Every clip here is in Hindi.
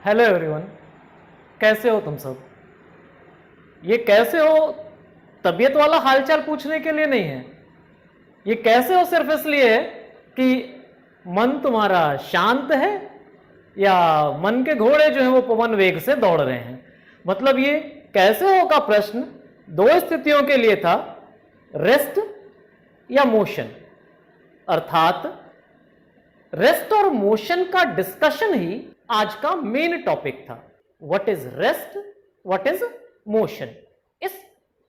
हेलो एवरीवन, कैसे हो तुम सब। ये कैसे हो तबीयत वाला हालचाल पूछने के लिए नहीं है। ये कैसे हो सिर्फ इसलिए है कि मन तुम्हारा शांत है या मन के घोड़े जो हैं वो पवन वेग से दौड़ रहे हैं। मतलब ये कैसे हो का प्रश्न दो स्थितियों के लिए था, रेस्ट या मोशन। अर्थात रेस्ट और मोशन का डिस्कशन ही आज का मेन टॉपिक था। What is rest, what is motion. इस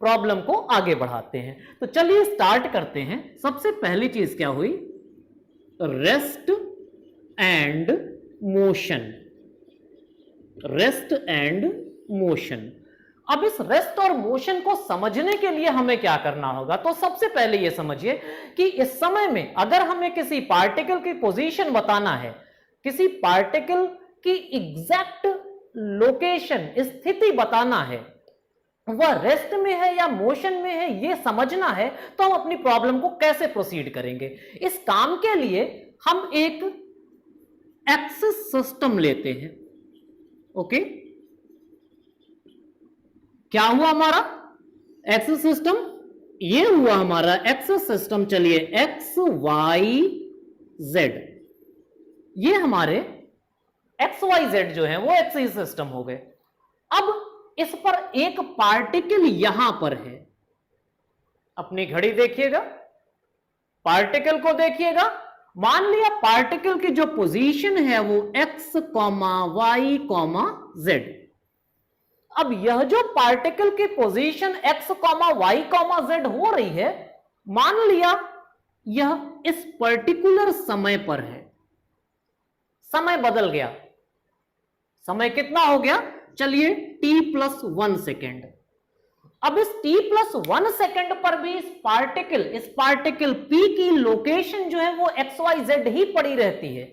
प्रॉब्लम को आगे बढ़ाते हैं। तो चलिए स्टार्ट करते हैं। सबसे पहली चीज क्या हुई, rest and motion. Rest and motion. अब इस रेस्ट और मोशन को समझने के लिए हमें क्या करना होगा, तो सबसे पहले यह समझिए कि इस समय में अगर हमें किसी पार्टिकल की पोजीशन बताना है, किसी पार्टिकल की एग्जैक्ट लोकेशन, स्थिति बताना है, वह रेस्ट में है या मोशन में है, यह समझना है, तो हम अपनी प्रॉब्लम को कैसे प्रोसीड करेंगे। इस काम के लिए हम एक एक्सिस सिस्टम लेते हैं। ओके, क्या हुआ हमारा एक्सिस सिस्टम, ये हुआ हमारा एक्सिस सिस्टम। चलिए एक्स वाई जेड, ये हमारे एक्स वाई जेड जो है वो एक्सिस सिस्टम हो गए। अब इस पर एक पार्टिकल यहां पर है। अपनी घड़ी देखिएगा, पार्टिकल को देखिएगा। मान लिया पार्टिकल की जो पोजीशन है वो X comma Y comma Z. अब यह जो पार्टिकल की पोजीशन x, y, z हो रही है, मान लिया यह इस पर्टिकुलर समय पर है। समय बदल गया। समय कितना हो गया, चलिए t+1 सेकेंड। अब इस t+1 सेकेंड पर भी इस पार्टिकल P की लोकेशन जो है वो XYZ ही पड़ी रहती है।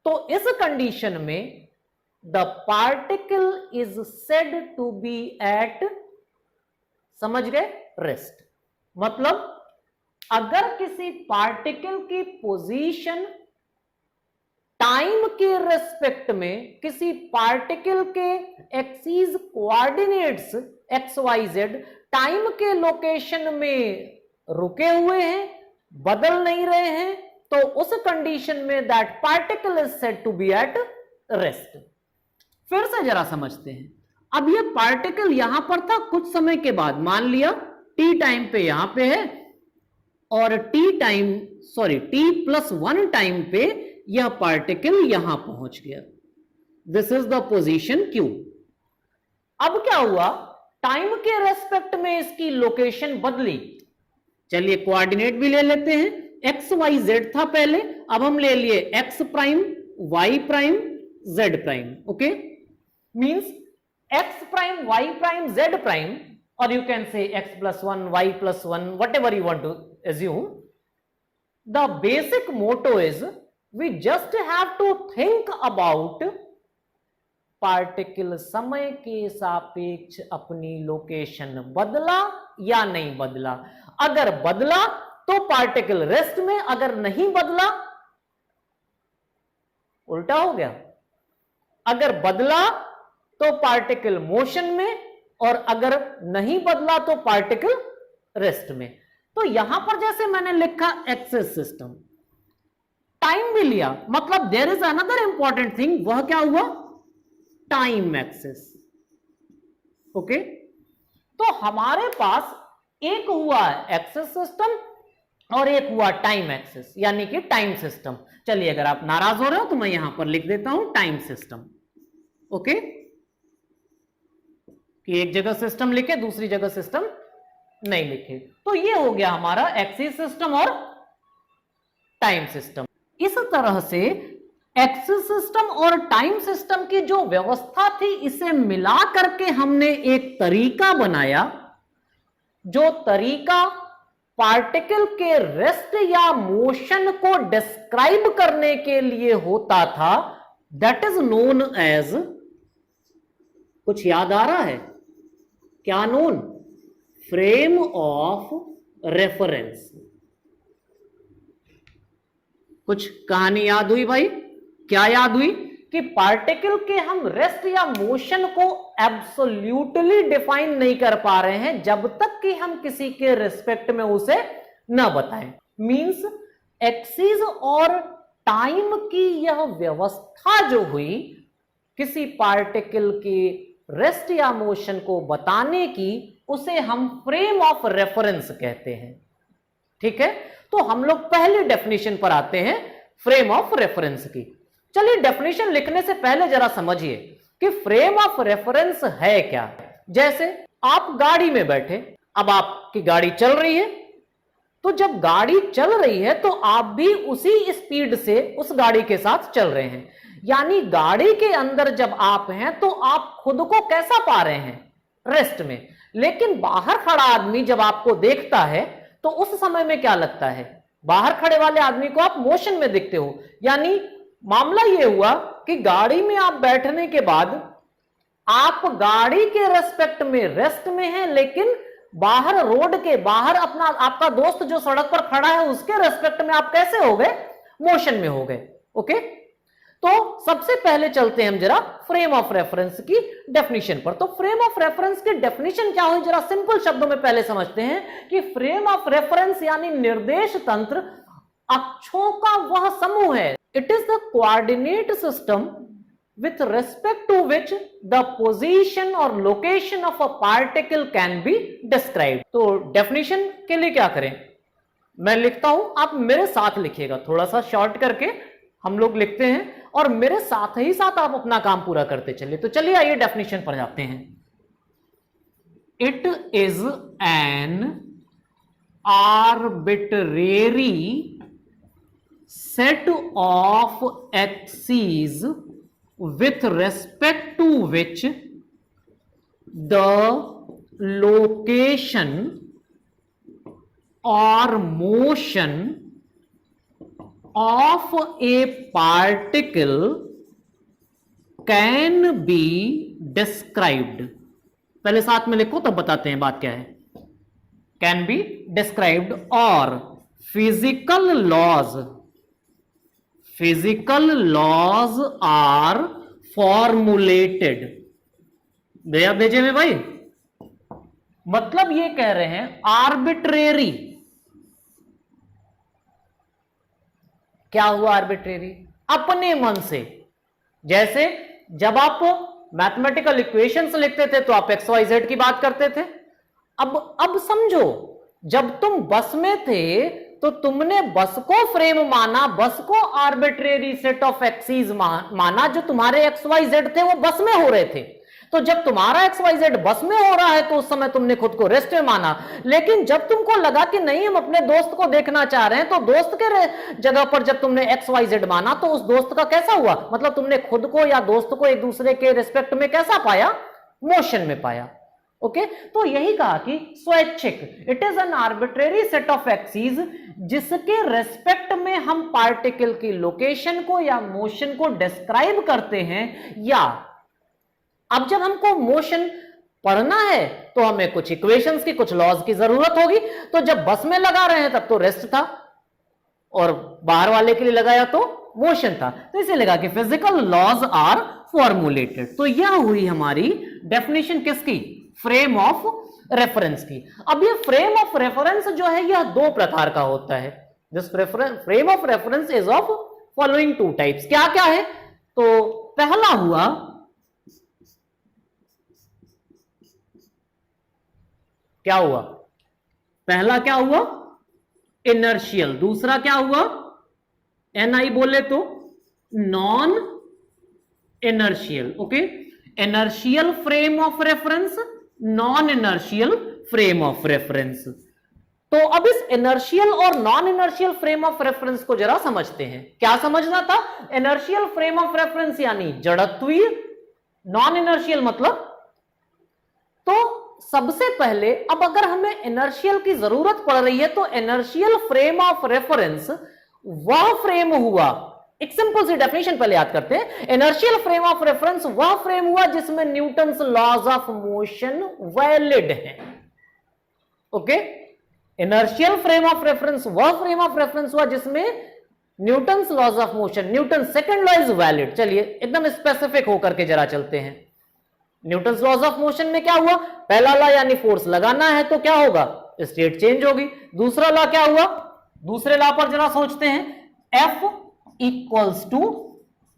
तो इस कंडीशन में the particle is said to be at, समझ गए, रेस्ट। मतलब अगर किसी पार्टिकल की पोजीशन टाइम के रेस्पेक्ट में, किसी पार्टिकल के axis coordinates X Y Z time के लोकेशन में रुके हुए हैं, बदल नहीं रहे हैं, तो उस कंडीशन में that particle is said to be at rest. फिर से जरा समझते हैं। अब ये पार्टिकल यहां पर था, कुछ समय के बाद मान लिया t टाइम पे यहां पे है और t+1 टाइम पे यह पार्टिकल यहां पहुंच गया। This is the position q। अब क्या हुआ, टाइम के रेस्पेक्ट में इसकी लोकेशन बदली। चलिए कोऑर्डिनेट भी ले लेते हैं। एक्स वाई जेड था पहले, अब हम ले लिए X prime, Y prime, Z prime. Okay, means x prime, y prime, z prime, or you can say x+1, y+1, whatever you want to assume. The basic motto is we just have to think about particle समय के सापेक्ष अपनी लोकेशन बदला या नहीं बदला। अगर बदला तो पार्टिकल रेस्ट में, अगर नहीं बदला उल्टा हो गया। अगर बदला तो पार्टिकल मोशन में, और अगर नहीं बदला तो पार्टिकल रेस्ट में। तो यहां पर जैसे मैंने लिखा एक्सिस सिस्टम, टाइम भी लिया, मतलब there is another important thing, वह क्या हुआ, टाइम एक्सिस। ओके, तो हमारे पास एक हुआ एक्सिस सिस्टम और एक हुआ टाइम एक्सिस, यानी कि टाइम सिस्टम। चलिए अगर आप नाराज हो रहे हो तो मैं यहां पर लिख देता हूं टाइम सिस्टम। ओके, कि एक जगह सिस्टम लिखे, दूसरी जगह सिस्टम नहीं लिखे। तो ये हो गया हमारा एक्सिस सिस्टम और टाइम सिस्टम। इस तरह से एक्सिस सिस्टम और टाइम सिस्टम की जो व्यवस्था थी, इसे मिला करके हमने एक तरीका बनाया, जो तरीका पार्टिकल के रेस्ट या मोशन को डिस्क्राइब करने के लिए होता था। दैट इज नोन एज, कुछ याद आ रहा है क्या नोन, फ्रेम ऑफ रेफरेंस। कुछ कहानी याद हुई भाई, क्या याद हुई, कि पार्टिकल के हम रेस्ट या मोशन को एब्सोल्यूटली डिफाइन नहीं कर पा रहे हैं जब तक कि हम किसी के रिस्पेक्ट में उसे ना बताएं। मींस एक्सिस और टाइम की यह व्यवस्था जो हुई किसी पार्टिकल की रेस्ट या मोशन को बताने की, उसे हम फ्रेम ऑफ रेफरेंस कहते हैं। ठीक है, तो हम लोग पहले डेफिनेशन पर आते हैं, फ्रेम ऑफ रेफरेंस की। चलिए डेफिनेशन लिखने से पहले जरा समझिए कि फ्रेम ऑफ रेफरेंस है क्या। जैसे आप गाड़ी में बैठे, अब आपकी गाड़ी चल रही है, तो जब गाड़ी चल रही है तो आप भी उसी स्पीड से उस गाड़ी के साथ चल रहे हैं। यानी गाड़ी के अंदर जब आप हैं तो आप खुद को कैसा पा रहे हैं, रेस्ट में। लेकिन बाहर खड़ा आदमी जब आपको देखता है तो उस समय में क्या लगता है, बाहर खड़े वाले आदमी को आप मोशन में दिखते हो। यानी मामला यह हुआ कि गाड़ी में आप बैठने के बाद आप गाड़ी के रेस्पेक्ट में रेस्ट में हैं, लेकिन बाहर रोड के बाहर अपना आपका दोस्त जो सड़क पर खड़ा है उसके रेस्पेक्ट में आप कैसे हो गए, मोशन में हो गए। ओके, तो सबसे पहले चलते हैं हम जरा फ्रेम ऑफ रेफरेंस की डेफिनेशन पर। तो फ्रेम ऑफ रेफरेंस की डेफिनेशन क्या हुई, जरा सिंपल शब्दों में पहले समझते हैं कि फ्रेम ऑफ रेफरेंस यानी निर्देश तंत्र अक्षों का वह समूह है। It is the coordinate system with respect to which the position or location of a particle can be described। तो डेफिनेशन के लिए क्या करें, मैं लिखता हूं, आप मेरे साथ लिखिएगा, थोड़ा सा शॉर्ट करके हम लोग लिखते हैं और मेरे साथ ही साथ आप अपना काम पूरा करते चलिए। तो चलिए आइए डेफिनेशन पर जाते हैं। It is an arbitrary set of axis with respect to which the location or motion of a particle can be described। पहले साथ में लिखो तब बताते हैं बात क्या है। can be described और physical laws are formulated। भैया भेजे में भाई, मतलब ये कह रहे हैं आर्बिट्रेरी। क्या हुआ आर्बिट्रेरी, अपने मन से। जैसे जब आप मैथमेटिकल इक्वेशंस लिखते थे तो आप एक्स वाई जेड की बात करते थे। अब समझो, जब तुम बस में थे तो तुमने बस को फ्रेम माना, बस को आर्बिट्रेरी सेट ऑफ एक्सिस माना, जो तुम्हारे एक्स वाई जेड थे वो बस में हो रहे थे। तो जब तुम्हारा एक्स वाई जेड बस में हो रहा है तो उस समय तुमने खुद को रेस्ट में माना। लेकिन जब तुमको लगा कि नहीं हम अपने दोस्त को देखना चाह रहे हैं, तो दोस्त के जगह पर जब तुमने एक्स वाई जेड माना तो उस दोस्त का कैसा हुआ, मतलब तुमने खुद को या दोस्त को एक दूसरे के रिस्पेक्ट में कैसा पाया, मोशन में पाया। ओके, तो यही कहा कि स्वैच्छिक, it is an arbitrary set of axis जिसके रेस्पेक्ट में हम पार्टिकल की लोकेशन को या मोशन को डिस्क्राइब करते हैं। या अब जब हमको मोशन पढ़ना है तो हमें कुछ इक्वेशंस की, कुछ लॉज की जरूरत होगी। तो जब बस में लगा रहे हैं तब तो रेस्ट था और बाहर वाले के लिए लगाया तो मोशन था, तो इसे लगा कि फिजिकल लॉज आर फॉर्मुलेटेड। तो यह हुई हमारी डेफिनेशन किसकी, फ्रेम ऑफ रेफरेंस की। अब ये फ्रेम ऑफ रेफरेंस जो है यह दो प्रकार का होता है। This frame of reference is of following two types. क्या क्या है, तो पहला हुआ क्या हुआ, पहला क्या हुआ इनर्शियल, दूसरा क्या हुआ एनआई बोले तो non inertial. Okay, inertial frame of reference, non inertial frame of reference. तो अब इस इनर्शियल और non inertial frame of reference को जरा समझते हैं। क्या समझना था, इनर्शियल फ्रेम ऑफ रेफरेंस यानी जड़त्वीय, नॉन इनर्शियल मतलब, तो सबसे पहले अब अगर हमें इनर्शियल की जरूरत पड़ रही है तो इनर्शियल फ्रेम ऑफ रेफरेंस वह फ्रेम हुआ, एक सिंपल सी डेफिनेशन पहले याद करते हैं। इनर्शियल फ्रेम ऑफ रेफरेंस वह फ्रेम हुआ जिसमें Newton's laws of motion valid है। Okay, inertial frame of reference वह फ्रेम ऑफ रेफरेंस हुआ जिसमें Newton's laws of motion, Newton second law is valid. चलिए एकदम स्पेसिफिक होकर के जरा चलते हैं। न्यूटन्स लॉज ऑफ मोशन में क्या हुआ, पहला लॉ यानी फोर्स लगाना है तो क्या होगा, स्टेट चेंज होगी। दूसरा लॉ क्या हुआ, दूसरे लॉ पर जरा सोचते हैं, F इक्वल्स टू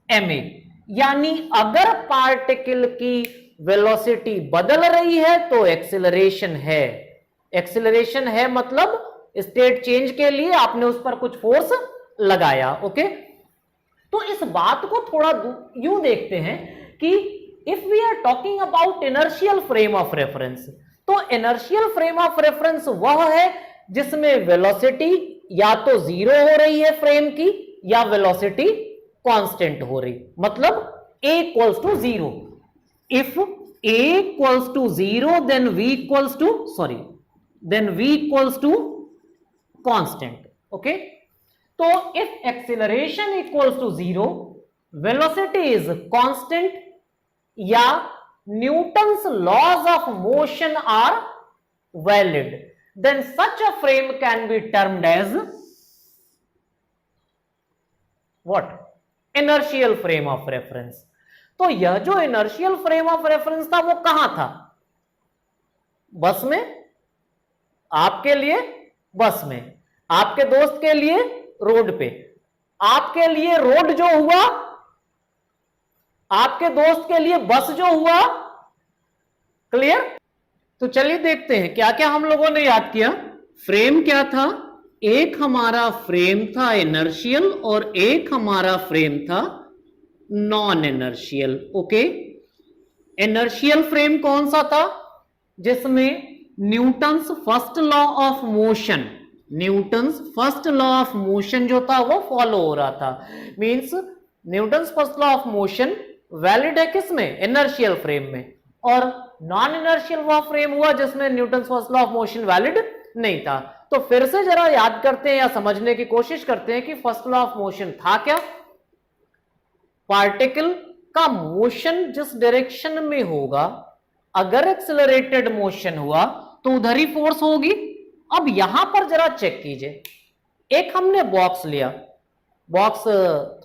ma, यानी अगर पार्टिकल की वेलोसिटी बदल रही है तो एक्सीलरेशन है। एक्सीलरेशन है मतलब स्टेट चेंज के लिए आपने उस पर कुछ फोर्स लगाया। ओके, तो इस बात को थोड़ा यूं देखते हैं कि if we are talking about inertial frame of reference, तो इनर्शियल फ्रेम ऑफ रेफरेंस वह है जिसमें वेलोसिटी या तो जीरो हो रही है फ्रेम की, या वेलोसिटी कांस्टेंट हो रही, मतलब a equals to zero. If a equals to zero then v equals to constant. Okay, तो if acceleration equals to zero, velocity is constant, या Newton's laws of motion are valid, then such a frame can be termed as what? Inertial frame of reference। तो यह जो inertial frame of reference था वो कहां था, बस में, आपके लिए बस में, आपके दोस्त के लिए रोड पे, आपके लिए रोड जो हुआ, आपके दोस्त के लिए बस जो हुआ। क्लियर? तो चलिए देखते हैं क्या क्या हम लोगों ने याद किया। फ्रेम क्या था, एक हमारा फ्रेम था इनर्शियल और एक हमारा फ्रेम था non inertial. Okay, inertial frame कौन सा था, जिसमें Newton's first law of motion, Newton's first law of motion जो था वो फॉलो हो रहा था। Means Newton's first law of motion valid है किसमें, इनर्शियल फ्रेम में, और नॉन इनर्शियल वह फ्रेम हुआ जिसमें Newton's first law of motion valid नहीं था। तो फिर से जरा याद करते हैं या समझने की कोशिश करते हैं कि फर्स्ट लॉ ऑफ मोशन था क्या। पार्टिकल का मोशन जिस डायरेक्शन में होगा, अगर एक्सेलरेटेड मोशन हुआ तो उधर ही फोर्स होगी। अब यहां पर जरा चेक कीजिए, एक हमने बॉक्स लिया, बॉक्स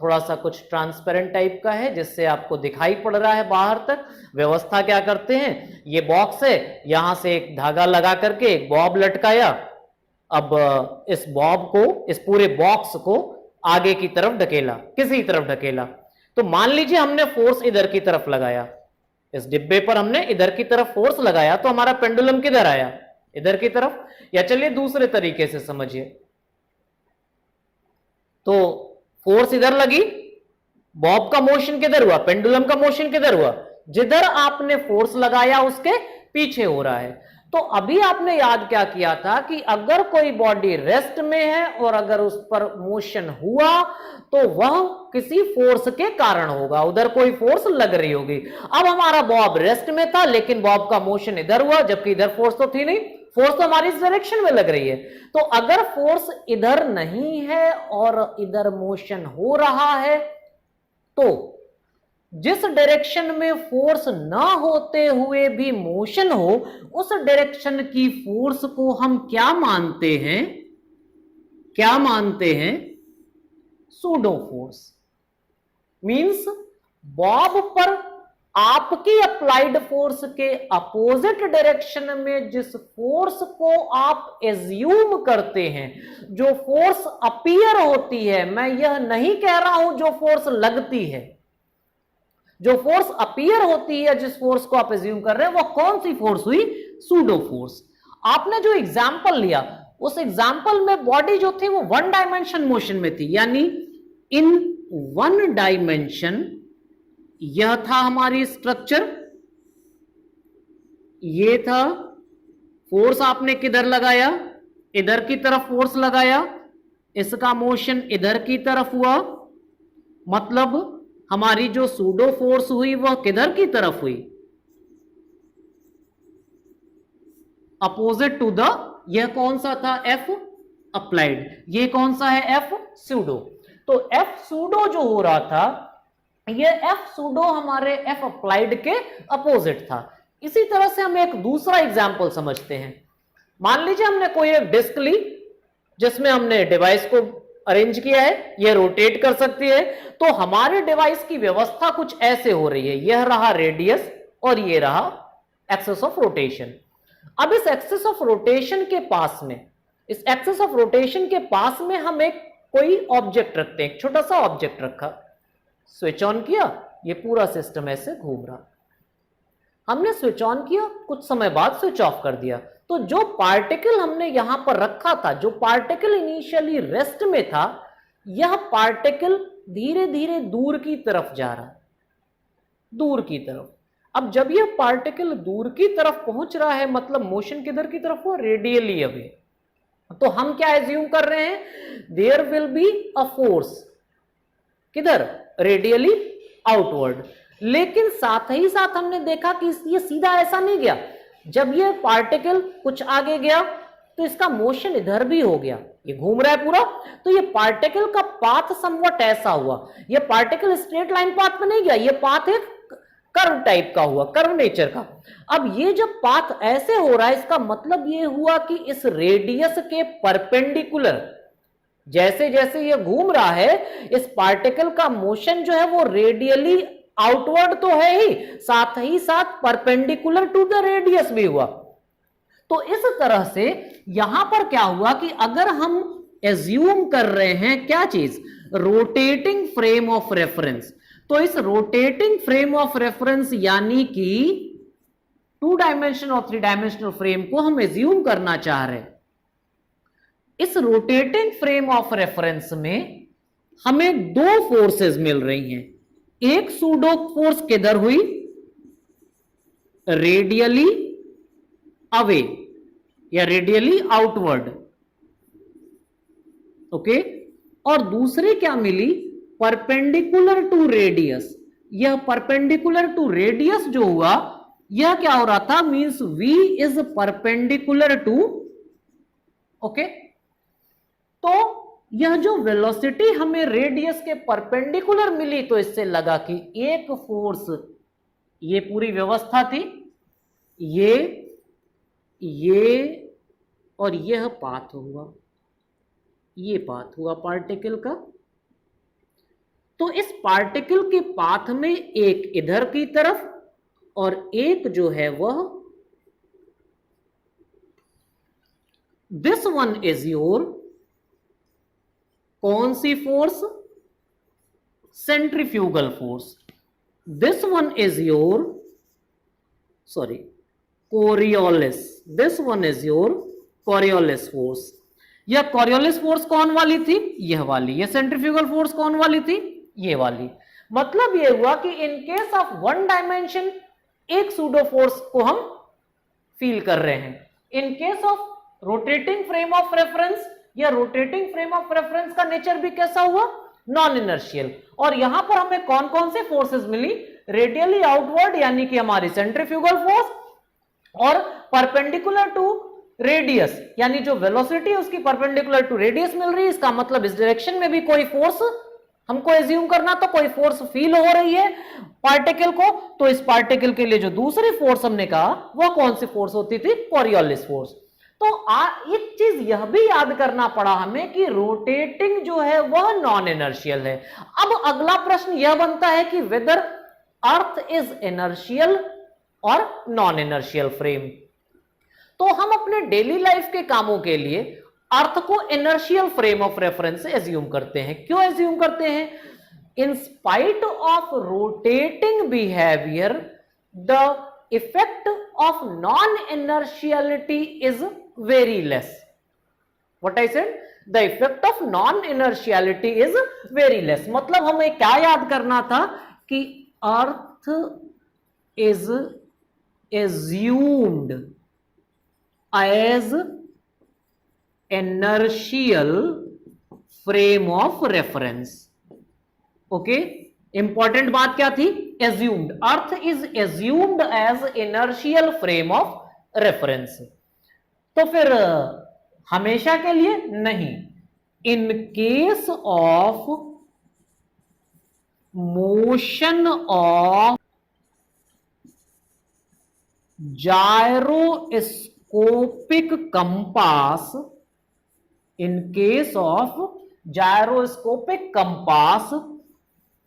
थोड़ा सा कुछ ट्रांसपेरेंट टाइप का है जिससे आपको दिखाई पड़ रहा है बाहर तक। व्यवस्था क्या करते हैं, ये बॉक्स है, यहां से एक धागा लगा करके एक बॉब लटकाया। अब इस बॉब को, इस पूरे बॉक्स को आगे की तरफ ढकेला, किसी तरफ ढकेला, तो मान लीजिए हमने फोर्स इधर की तरफ लगाया, इस डिब्बे पर हमने इधर की तरफ फोर्स लगाया, तो हमारा पेंडुलम किधर आया, इधर की तरफ। या चलिए दूसरे तरीके से समझिए, तो फोर्स इधर लगी, बॉब का मोशन किधर हुआ, पेंडुलम का मोशन किधर हुआ, जिधर आपने फोर्स लगाया उसके पीछे हो रहा है। तो अभी आपने याद क्या किया था कि अगर कोई बॉडी रेस्ट में है और अगर उस पर मोशन हुआ तो वह किसी फोर्स के कारण होगा, उधर कोई फोर्स लग रही होगी। अब हमारा बॉब रेस्ट में था लेकिन बॉब का मोशन इधर हुआ, जबकि इधर फोर्स तो थी नहीं, फोर्स तो हमारी इस डायरेक्शन में लग रही है। तो अगर फोर्स इधर नहीं है और इधर मोशन हो रहा है, तो जिस डायरेक्शन में फोर्स ना होते हुए भी मोशन हो, उस डायरेक्शन की फोर्स को हम क्या मानते हैं, क्या मानते हैं, सूडो फोर्स। मींस बॉब पर आपकी अप्लाइड फोर्स के अपोजिट डायरेक्शन में जिस फोर्स को आप एज्यूम करते हैं, जो फोर्स अपीयर होती है, मैं यह नहीं कह रहा हूं जो फोर्स लगती है, जो फोर्स अपीयर होती है, जिस फोर्स को आप एज्यूम कर रहे हैं, वो कौन सी फोर्स हुई, सूडो फोर्स। आपने जो एग्जाम्पल लिया उस एग्जाम्पल में बॉडी जो थी वो वन डायमेंशन मोशन में थी, यानी इन वन डायमेंशन यह था हमारी स्ट्रक्चर, ये था फोर्स आपने किधर लगाया, इधर की तरफ फोर्स लगाया, इसका मोशन इधर की तरफ हुआ, मतलब हमारी जो सूडो फोर्स हुई वह किधर की तरफ हुई, अपोजिट टू द, यह कौन सा था, एफ अप्लाइड, ये कौन सा है, एफ सूडो। तो एफ सूडो जो हो रहा था, ये एफ सूडो हमारे एफ अप्लाइड के अपोजिट था। इसी तरह से हम एक दूसरा एग्जांपल समझते हैं। मान लीजिए हमने कोई एक डिस्क ली जिसमें हमने डिवाइस को अरेंज किया है, यह रोटेट कर सकती है। तो हमारे डिवाइस की व्यवस्था कुछ ऐसे हो रही है, यह रहा रेडियस और यह रहा एक्सिस ऑफ रोटेशन। अब इस एक्सिस ऑफ रोटेशन के पास में, इस एक्सिस ऑफ रोटेशन के पास में हम एक कोई ऑब्जेक्ट रखते हैं, एक छोटा सा ऑब्जेक्ट रखा, स्विच ऑन किया, ये पूरा सिस्टम ऐसे घूम रहा। हमने स्विच ऑन किया, कुछ समय बाद स्विच ऑफ कर दिया, तो जो पार्टिकल हमने यहां पर रखा था, जो पार्टिकल इनिशियली रेस्ट में था, यह पार्टिकल धीरे धीरे दूर की तरफ जा रहा है, दूर की तरफ। अब जब यह पार्टिकल दूर की तरफ पहुंच रहा है, मतलब मोशन किधर की तरफ हुआ, रेडियली अवे। तो हम क्या एज्यूम कर रहे हैं, there will be a force, किधर, रेडियली आउटवर्ड। लेकिन साथ ही साथ हमने देखा कि ये सीधा ऐसा नहीं गया, जब ये पार्टिकल कुछ आगे गया तो इसका मोशन इधर भी हो गया, ये घूम रहा है पूरा, तो ये पार्टिकल का पाथ समवट ऐसा हुआ, ये पार्टिकल स्ट्रेट लाइन पाथ में नहीं गया, ये पाथ एक कर्व टाइप का हुआ, कर्व नेचर का। अब ये जब पाथ ऐसे हो रहा है, इसका मतलब ये हुआ कि इस रेडियस के परपेंडिकुलर, जैसे जैसे ये घूम रहा है, इस पार्टिकल का मोशन जो है वो रेडियली आउटवर्ड तो है ही, साथ ही साथ परपेंडिकुलर टू द रेडियस भी हुआ। तो इस तरह से यहां पर क्या हुआ कि अगर हम एज्यूम कर रहे हैं क्या चीज, रोटेटिंग फ्रेम ऑफ रेफरेंस, तो इस रोटेटिंग फ्रेम ऑफ रेफरेंस यानी कि 2 डायमेंशन और 3 डायमेंशनल फ्रेम को हम एज्यूम करना चाह रहे हैं। इस रोटेटिंग फ्रेम ऑफ रेफरेंस में हमें 2 फोर्सेस मिल रही हैं, एक सूडो फोर्स किधर हुई, रेडियली अवे या रेडियली आउटवर्ड, ओके, और दूसरी क्या मिली, परपेंडिकुलर टू रेडियस। यह परपेंडिकुलर टू रेडियस जो हुआ, यह क्या हो रहा था, means v is perpendicular to, okay. तो यह जो वेलोसिटी हमें रेडियस के परपेंडिकुलर मिली, तो इससे लगा कि एक फोर्स, ये पूरी व्यवस्था थी, ये और यह पाथ हुआ, ये पाथ हुआ पार्टिकल का। तो इस पार्टिकल के पाथ में एक इधर की तरफ और एक जो है वह, दिस वन इज योर, कौन सी force, centrifugal force. This one is your, sorry, Coriolis, this one is your Coriolis force. यह कोरियोलिस फोर्स कौन वाली थी, यह वाली। यह सेंट्रीफ्यूगल फोर्स कौन वाली थी, ये वाली। मतलब यह हुआ कि इन केस ऑफ 1 डायमेंशन एक सूडो फोर्स को हम फील कर रहे हैं, इन case of rotating frame of reference, या रोटेटिंग फ्रेम ऑफ रेफरेंस का नेचर भी कैसा हुआ, नॉन इनर्शियल। और यहां पर हमें कौन कौन से फोर्सेस मिली, रेडियली आउटवर्ड यानी कि हमारी सेंट्रीफ्यूगल फोर्स, और परपेंडिकुलर टू रेडियस यानी जो वेलोसिटी है उसकी परपेंडिकुलर टू रेडियस मिल रही है। इसका मतलब इस डायरेक्शन में भी कोई फोर्स हमको एज्यूम करना, तो कोई फोर्स फील हो रही है पार्टिकल को। तो इस पार्टिकल के लिए जो दूसरी फोर्स हमने कहा वह कौन सी फोर्स होती थी, कोरियोलिस फोर्स। तो एक चीज यह भी याद करना पड़ा हमें कि रोटेटिंग जो है वह नॉन इनर्शियल है। अब अगला प्रश्न यह बनता है कि वेदर अर्थ इज इनर्शियल और नॉन इनर्शियल फ्रेम। तो हम अपने डेली लाइफ के कामों के लिए अर्थ को inertial frame of reference assume करते हैं। क्यों एज्यूम करते हैं, in spite of rotating behaviour the effect of non inertiality is very less. What I said, the effect of non inertiality is very less. मतलब हमें क्या याद करना था कि earth is assumed as inertial frame of reference, okay. Important बात क्या थी, assumed, earth is assumed as inertial frame of reference। तो फिर हमेशा के लिए नहीं, in case of motion of gyroscopic compass, in case of gyroscopic compass,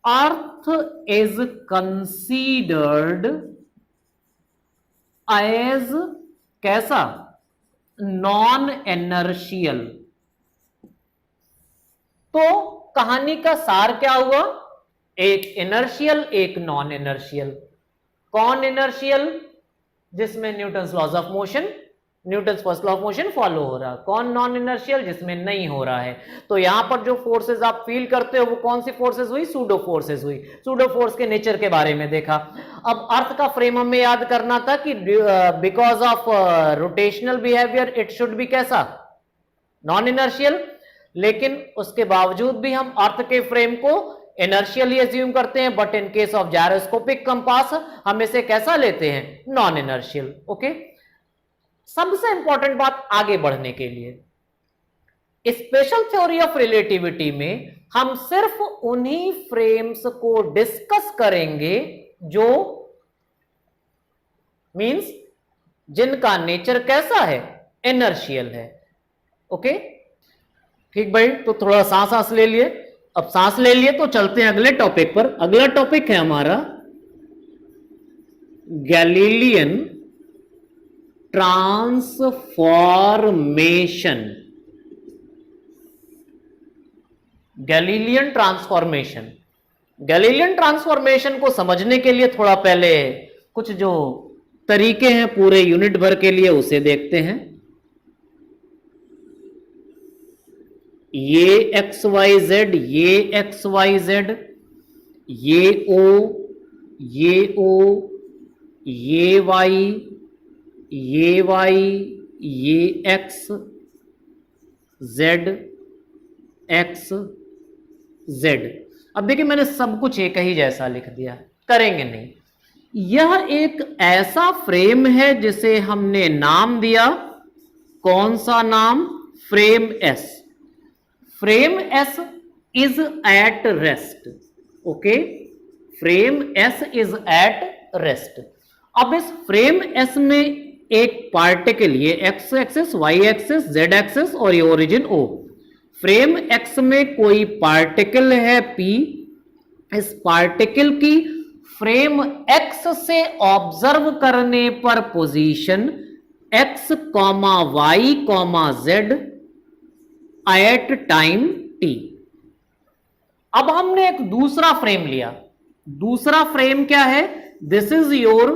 earth is considered as कैसा? Non inertial. तो कहानी का सार क्या हुआ? एक इनर्शियल, एक नॉन इनर्शियल। कौन इनर्शियल? जिसमें Newton's laws of motion, Newton's first law of motion follow हो रहा। कौन नॉन इनर्शियल? जिसमें नहीं हो रहा है। तो यहां पर जो फोर्सेस आप फील करते हो वो कौन सी फोर्सेस हुई? सूडो फोर्सेस हुई। सूडो फोर्स के नेचर के बारे में देखा। अब अर्थ का फ्रेम हमें याद करना था कि because of rotational behaviour it should be कैसा? Non inertial. लेकिन उसके बावजूद भी हम अर्थ के फ्रेम को इनर्शियली एज्यूम करते हैं, but in case of gyroscopic compass हम इसे कैसा लेते हैं? Non inertial. ओके। सबसे इंपॉर्टेंट बात आगे बढ़ने के लिए, स्पेशल थ्योरी ऑफ रिलेटिविटी में हम सिर्फ उन्हीं फ्रेम्स को डिस्कस करेंगे जो मींस जिनका नेचर कैसा है? इनर्शियल है। ओके, ठीक भाई। तो थोड़ा सांस ले लिए। अब सांस ले लिए तो चलते हैं अगले टॉपिक पर। अगला टॉपिक है हमारा Galilean transformation. Galilean transformation. Galilean transformation को समझने के लिए थोड़ा पहले कुछ जो तरीके हैं पूरे यूनिट भर के लिए उसे देखते हैं। ये एक्स वाई जेड, ये एक्स वाई जेड, ये ओ, ये वाई, ये एक्स, जेड, एक्स, जेड। अब देखिए मैंने सब कुछ एक ही जैसा लिख दिया, करेंगे नहीं। यह एक ऐसा फ्रेम है जिसे हमने नाम दिया, कौन सा नाम? Frame S. Frame S is at rest. Okay, frame S is at rest. अब इस फ्रेम एस में एक पार्टिकल, ये X axis, Y axis, Z axis और ये ओरिजिन ओ। फ्रेम एक्स में कोई पार्टिकल है पी। इस पार्टिकल की फ्रेम एक्स से ऑब्जर्व करने पर position X comma Y comma Z at time T. अब हमने एक दूसरा फ्रेम लिया। दूसरा फ्रेम क्या है? This is your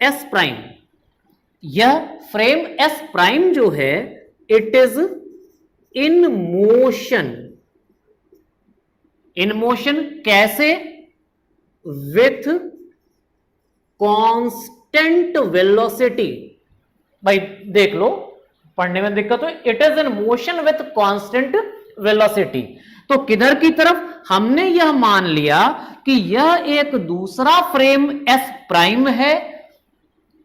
S prime. यह फ्रेम एस प्राइम जो है it is in motion. In motion कैसे? With constant velocity. भाई देख लो, पढ़ने में दिक्कत हो। It is in motion with constant velocity. तो किधर की तरफ? हमने यह मान लिया कि यह एक दूसरा फ्रेम एस प्राइम है।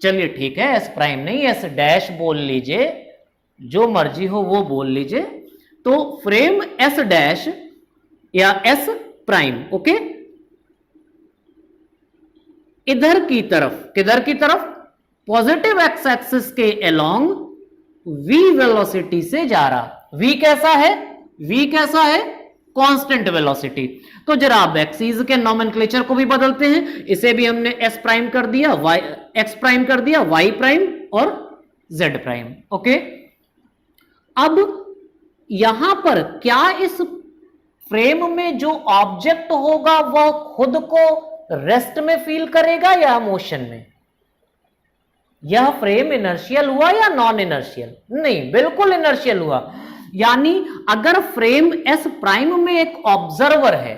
चलिए ठीक है, एस प्राइम नहीं, एस डैश बोल लीजिए, जो मर्जी हो वो बोल लीजिए। तो फ्रेम एस डैश या एस प्राइम। ओके, इधर की तरफ, किधर की तरफ? पॉजिटिव एक्स एक्सिस के अलोंग v वेलोसिटी से जा रहा। v कैसा है? v कैसा है? Constant velocity. तो जरा आप एक्सीज के नोमेनक्लेचर को भी बदलते हैं। इसे भी हमने s प्राइम कर दिया, y x प्राइम कर दिया, y प्राइम और z प्राइम। ओके, अब यहां पर क्या इस फ्रेम में जो ऑब्जेक्ट होगा वह खुद को रेस्ट में फील करेगा या मोशन में? यह फ्रेम इनर्शियल हुआ या नॉन इनर्शियल? नहीं, बिल्कुल इनर्शियल हुआ। यानी अगर फ्रेम एस प्राइम में एक ऑब्जर्वर है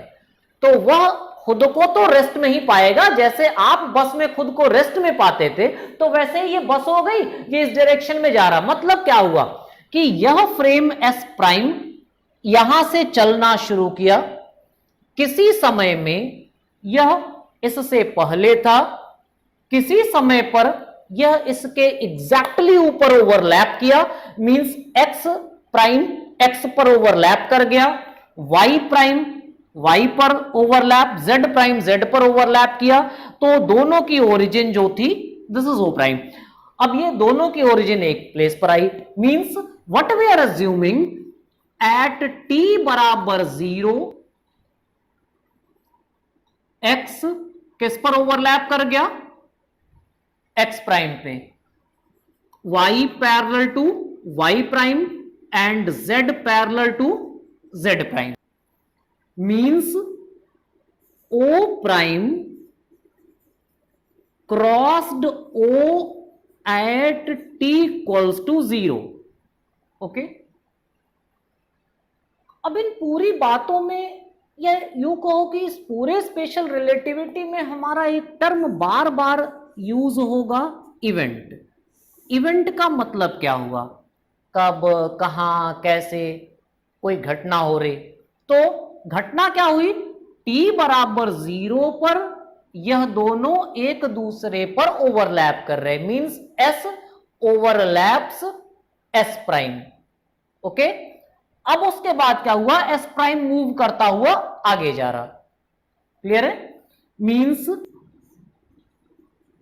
तो वह खुद को तो रेस्ट में ही पाएगा। जैसे आप बस में खुद को रेस्ट में पाते थे तो वैसे ही ये बस हो गई, ये इस डायरेक्शन में जा रहा। मतलब क्या हुआ कि यह फ्रेम एस प्राइम यहां से चलना शुरू किया। किसी समय में यह इससे पहले था, किसी समय पर यह इसके एग्जैक्टली ऊपर ओवरलैप किया। मींस एक्स प्राइम एक्स पर ओवरलैप कर गया, वाई प्राइम वाई पर ओवरलैप, जेड प्राइम जेड पर ओवरलैप किया। तो दोनों की ओरिजिन जो थी दिस इज ओ प्राइम। अब ये दोनों की ओरिजिन एक प्लेस पर आई। Means what we are assuming at T बराबर 0 एक्स किस पर ओवरलैप कर गया, एक्स प्राइम पे, y parallel to y prime and z parallel to z prime, means o prime crossed o at t equals to 0। Okay, अब इन पूरी बातों में या यूं कहो कि इस पूरे स्पेशल रिलेटिविटी में हमारा एक टर्म बार बार यूज होगा, इवेंट। इवेंट का मतलब क्या हुआ, कब, कहां, कैसे, कोई घटना हो रही। तो घटना क्या हुई, t बराबर 0 पर यह दोनों एक दूसरे पर ओवरलैप कर रहे, means s overlaps s prime. Okay, अब उसके बाद क्या हुआ, s प्राइम मूव करता हुआ आगे जा रहा। क्लियर है, means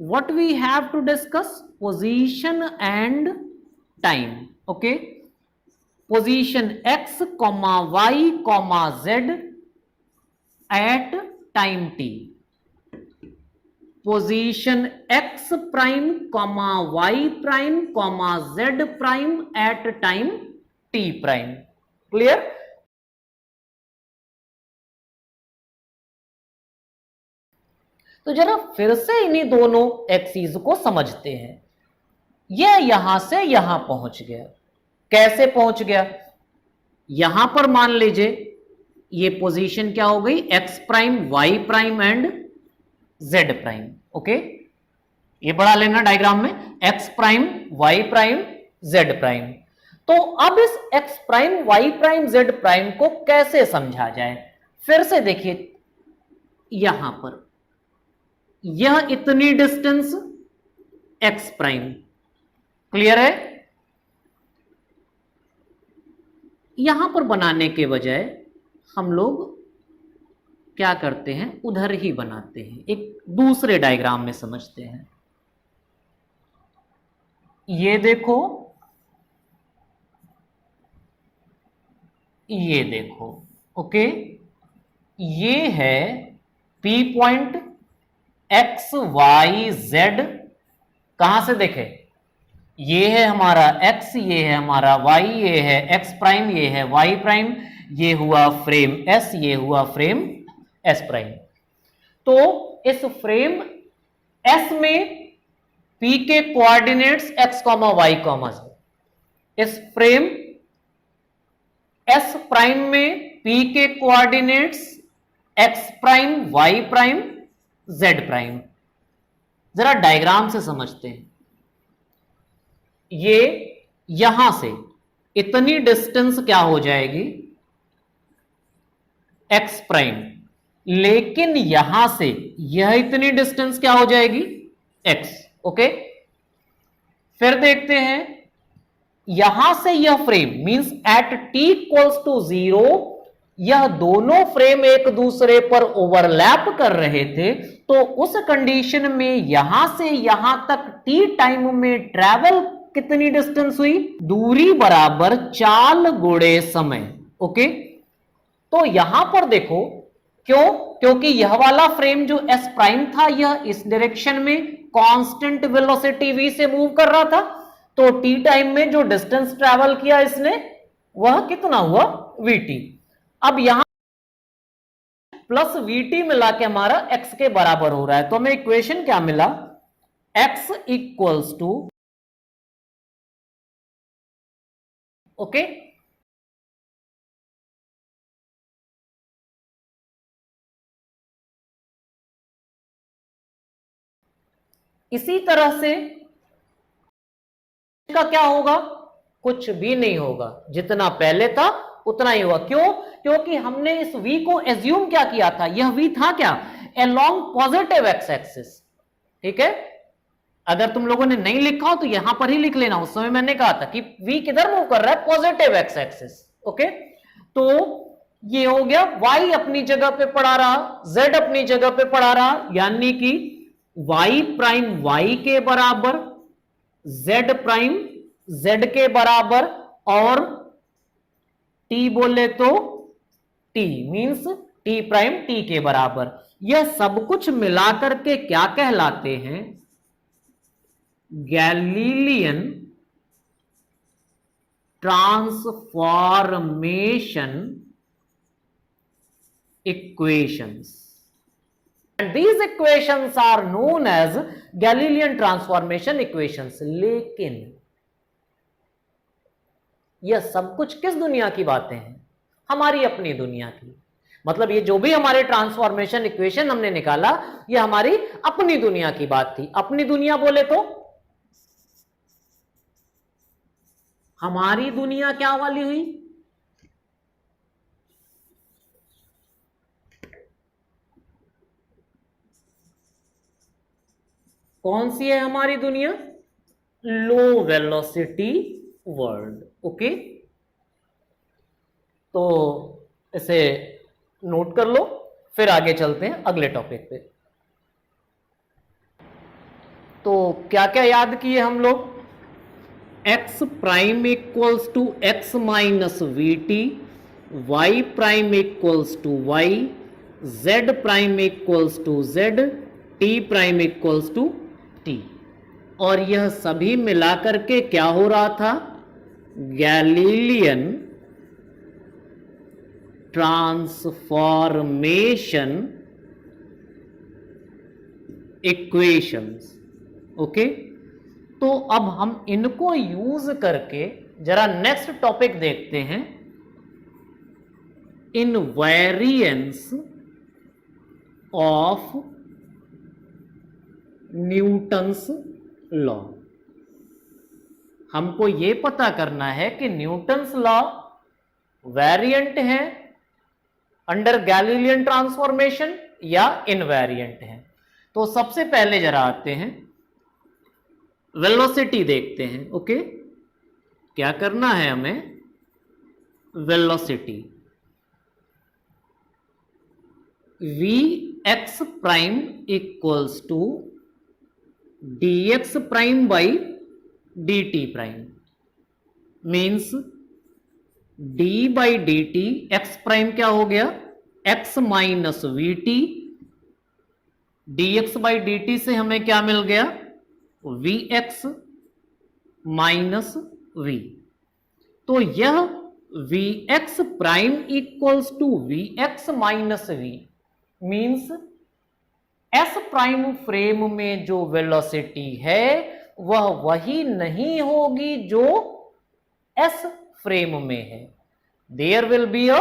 what we have to discuss, position and time। okay, position x comma y comma z at time t, position x prime comma y prime comma z prime at time t prime। clear, तो जरा फिर से इन्हीं दोनों एक्सिस को समझते हैं। यह यहां से यहां पहुंच गया, कैसे पहुंच गया, यहां पर मान लीजिए ये पोजीशन क्या हो गई, X prime Y prime and Z prime. Okay, ये बढ़ा लेना डायग्राम में, X prime Y prime Z prime. तो अब इस X prime Y prime Z prime को कैसे समझा जाए, फिर से देखिए, यहां पर यह इतनी डिस्टेंस एक्स प्राइम, क्लियर है, यहां पर बनाने के बजाय हम लोग क्या करते हैं, उधर ही बनाते हैं, एक दूसरे डायग्राम में समझते हैं। ये देखो, ये देखो, ओके, ये है P point X Y Z, कहां से देखे, ये है हमारा x, ये है हमारा y, ये है x प्राइम, ये है y प्राइम, ये हुआ फ्रेम s, ये हुआ फ्रेम s प्राइम। तो इस फ्रेम s में p के कोऑर्डिनेट्स x, y, z, इस फ्रेम s प्राइम में p के coordinates x prime, y prime, z prime. जरा डायग्राम से समझते हैं, ये यहां से इतनी डिस्टेंस क्या हो जाएगी, x प्राइम, लेकिन यहां से यह इतनी डिस्टेंस क्या हो जाएगी, x। ओके, फिर देखते हैं, यहां से यह frame means at t equals to 0, यह दोनों फ्रेम एक दूसरे पर ओवरलैप कर रहे थे। तो उस कंडीशन में यहां से यहां तक t टाइम में ट्रैवल कितनी डिस्टेंस हुई, दूरी बराबर चाल गुणे समय। ओके, तो यहां पर देखो, क्यों, क्योंकि यह वाला फ्रेम जो s प्राइम था यह इस डायरेक्शन में कांस्टेंट वेलोसिटी v से मूव कर रहा था। तो t टाइम में जो डिस्टेंस ट्रैवल किया इसने वह कितना हुआ, vt। अब यहां प्लस vt मिला के हमारा x के बराबर हो रहा है, तो हमें इक्वेशन क्या मिला, x इक्वल्स टू, ओके, इसी तरह से का क्या होगा, कुछ भी नहीं होगा, जितना पहले था उतना ही होगा। क्यों, क्योंकि हमने इस v को एज्यूम क्या किया था, यह v था क्या, अलोंग पॉजिटिव एक्स एक्सिस। ठीक है, अगर तुम लोगों ने नहीं लिखा हो तो यहां पर ही लिख लेना, उस समय मैंने कहा था कि v किधर मूव कर रहा है, पॉजिटिव एक्स एक्सिस। ओके, तो ये हो गया, y अपनी जगह पे पड़ा रहा, z अपनी जगह पे पड़ा रहा, यानी कि y प्राइम y के बराबर, z प्राइम z के बराबर, और टी बोले तो T means T prime T के बराबर। यह सब कुछ मिलाकर के क्या कहलाते हैं? Galilean transformation equations, and these equations are known as Galilean transformation equations। लेकिन यह सब कुछ किस दुनिया की बातें हैं? हमारी अपनी दुनिया की। मतलब ये जो भी हमारे ट्रांसफॉर्मेशन इक्वेशन हमने निकाला, ये हमारी अपनी दुनिया की बात थी। अपनी दुनिया बोले तो हमारी दुनिया क्या वाली हुई? कौन सी है हमारी दुनिया? लो वेलोसिटी वर्ल्ड। ओके, तो इसे नोट कर लो, फिर आगे चलते हैं अगले टॉपिक पे। तो क्या क्या याद किए हम लोग? x prime equals to x minus v t, y prime equals to y, z prime equals to z, t prime equals to t। और यह सभी मिलाकर के क्या हो रहा था? Galilean transformation equations. ओके, तो अब हम इनको यूज करके जरा नेक्स्ट टॉपिक देखते हैं, इनवेरिएंस ऑफ न्यूटन्स लॉ। हमको यह पता करना है कि न्यूटन्स लॉ वेरिएंट है अंडर गैलीलियन ट्रांसफॉर्मेशन या इनवेरिएंट है। तो सबसे पहले जरा आते हैं, वेलोसिटी देखते हैं। ओके, क्या करना है हमें? Velocity v x prime equals to d x prime by D T prime, means d by D t, x prime क्या हो गया? X minus v t, d x by D t से हमें क्या मिल गया? V x minus v. तो यह v x prime equals to v x minus v means s prime frame में जो वेलोसिटी है वह वही नहीं होगी जो एस फ्रेम में है। There will be a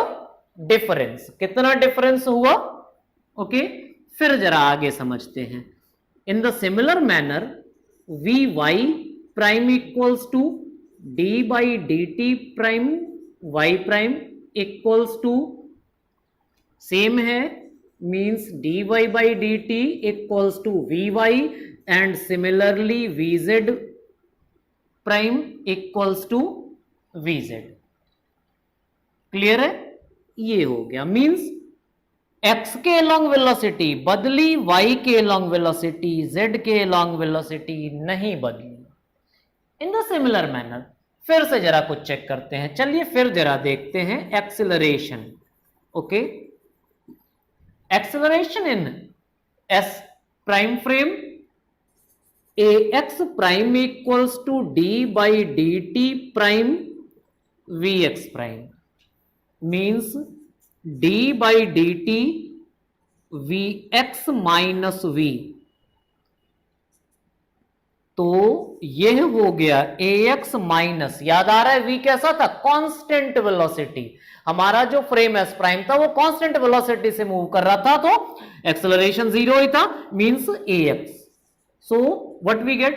difference. कितना डिफरेंस हुआ? ओके, फिर जरा आगे समझते हैं। In the similar manner V Y prime equals to D by D T prime Y prime equals to same है, means D Y by D T equals to V Y, and similarly V Z prime equals to V Z. Clear है? ये हो गया, मीन्स x के लॉन्ग वेलोसिटी बदली, y के लॉन्ग वेलोसिटी, z के लॉन्ग वेलोसिटी नहीं बदली। इन द सिमिलर मैनर फिर से जरा कुछ चेक करते हैं। चलिए फिर जरा देखते हैं acceleration. Okay, acceleration in s prime frame, ax prime equals to d by D T prime vx prime, means d by D t vx minus v। तो यह हो गया ax माइनस, याद आ रहा है v कैसा था? Constant velocity. हमारा जो फ्रेम एस प्राइम था वो कांस्टेंट वेलोसिटी से मूव कर रहा था, तो एक्सेलरेशन 0 ही था, means ax। So what we get?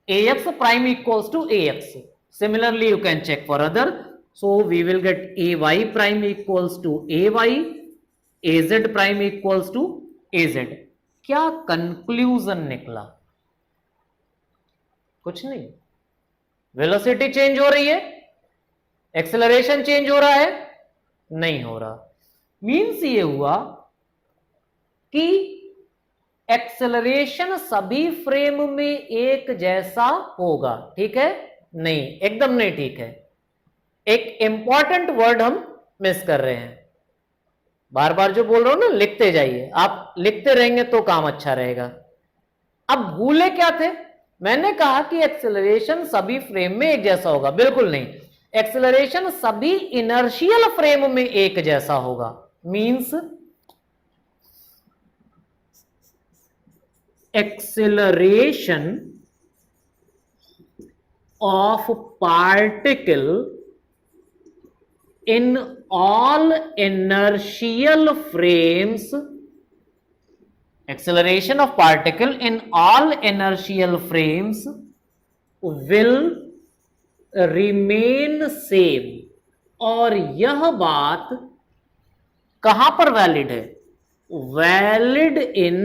ax prime equals to ax. Similarly you can check for other. So we will get ay prime equals to ay, az prime equals to az। क्या कंक्लूजन निकला? कुछ नहीं। वेलोसिटी चेंज हो रही है, एक्सेलरेशन चेंज हो रहा है? नहीं हो रहा। मीन्स ये हुआ कि एक्सेलरेशन सभी फ्रेम में एक जैसा होगा। ठीक है? नहीं, एकदम नहीं ठीक है। एक इंपॉर्टेंट वर्ड हम मिस कर रहे हैं। बार बार जो बोल रहा हूं ना, लिखते जाइए, आप लिखते रहेंगे तो काम अच्छा रहेगा। अब भूले क्या थे? मैंने कहा कि एक्सेलरेशन सभी फ्रेम में एक जैसा होगा, बिल्कुल नहीं। एक्सेलरेशन सभी इनर्शियल फ्रेम में एक जैसा होगा। Means acceleration of particle in all inertial frames, acceleration of particle in all inertial frames will remain same। और यह बात कहां पर वैलिड है? Valid in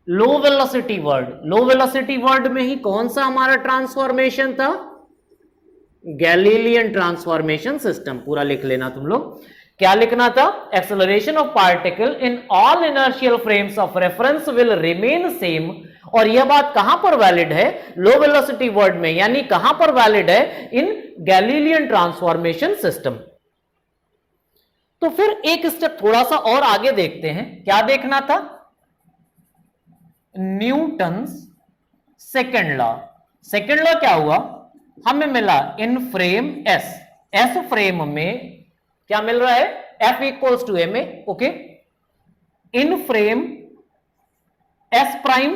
low velocity world. Low velocity world में ही कौन सा हमारा ट्रांसफॉर्मेशन था? Galilean transformation system. पूरा लिख लेना तुम लोग। क्या लिखना था? Acceleration of particle in all inertial frames of reference will remain same. और यह बात कहां पर वैलिड है? लो वेलोसिटी वर्ल्ड में, यानी कहां पर वैलिड है? इन गैलीलियन ट्रांसफॉर्मेशन सिस्टम। तो फिर एक स्टेप थोड़ा सा और आगे देखते हैं। क्या देखना था? Newton's second law. Second law क्या हुआ? हमें मिला in frame s, s frame में क्या मिल रहा है? F equals to m a. Okay, in frame S prime,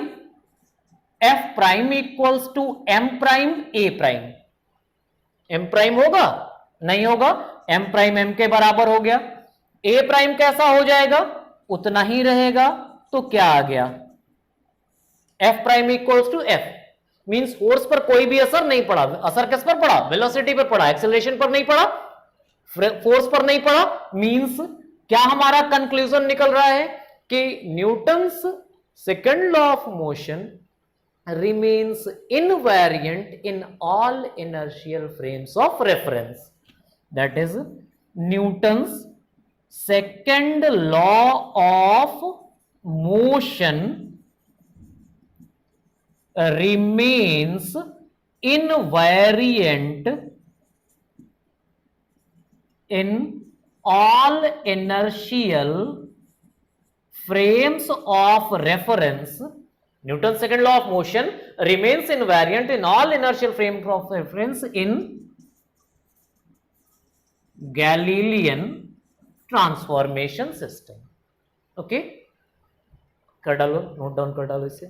f prime equals to m prime a prime. M prime होगा? नहीं होगा। एम प्राइम एम के बराबर हो गया। ए प्राइम कैसा हो जाएगा? उतना ही रहेगा। तो क्या आ गया? F prime equals to f. Means force पर कोई भी असर नहीं पड़ा। असर किस पर पड़ा? वेलोसिटी पर पड़ा, एक्सेलरेशन पर नहीं पड़ा, फोर्स पर नहीं पड़ा। मींस क्या हमारा कंक्लूजन निकल रहा है? कि Newton's second law of motion remains invariant in all inertial frames of reference. That is, Newton's second law of motion remains invariant in all inertial frames of reference. Newton's second law of motion remains invariant in all inertial frames of reference in Galilean transformation system. Okay, कर डालो, नोट डाउन कर डालो इसे।